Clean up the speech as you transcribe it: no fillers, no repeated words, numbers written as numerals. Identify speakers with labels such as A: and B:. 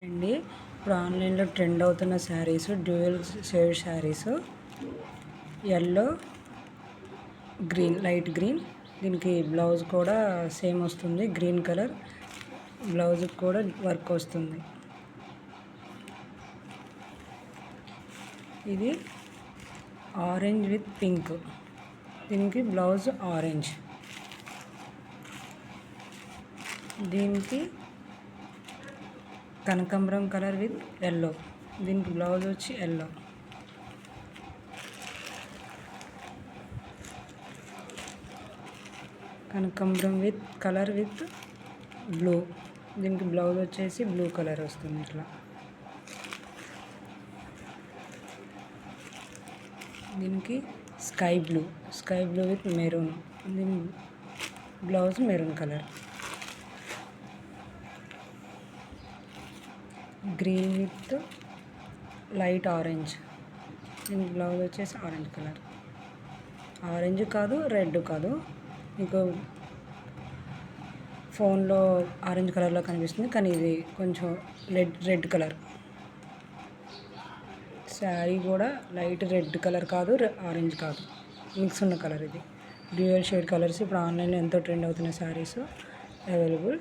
A: అండి ఇప్పుడు ఆన్లైన్లో ట్రెండ్ అవుతున్న saris dual shade saris yellow green light green దీనికి బ్లౌజ్ కూడా సేమ్ వస్తుంది గ్రీన్ కలర్ బ్లౌజ్ కూడా వర్క్ వస్తుంది ఇది ఆరెంజ్ విత్ పింక్ దీనికి బ్లౌజ్ ఆరెంజ్ దీనికి కనకాంబరం కలర్ విత్ ఎల్లో దీనికి బ్లౌజ్ వచ్చి ఎల్లో కనకాంబరం విత్ కలర్ విత్ బ్లూ దీనికి బ్లౌజ్ వచ్చేసి బ్లూ కలర్ వస్తుంది ఇట్లా దీనికి స్కై బ్లూ విత్ మెరూన్ దీని blouse maroon colour green with light orange దీని బ్లౌజ్ వచ్చేసి ఆరెంజ్ కలర్ ఆరెంజ్ కాదు రెడ్ కాదు మీకు ఫోన్లో ఆరెంజ్ కలర్లో కనిపిస్తుంది కానీ ఇది కొంచెం రెడ్ కలర్ శారీ కూడా లైట్ రెడ్ కలర్ కాదు ఆరెంజ్ కాదు మిక్స్ ఉన్న కలర్ ఇది డ్యూయల్ షేడ్ కలర్స్ ఇప్పుడు ఆన్లైన్లో ఎంతో ట్రెండ్ అవుతున్న శారీస్ అవైలబుల్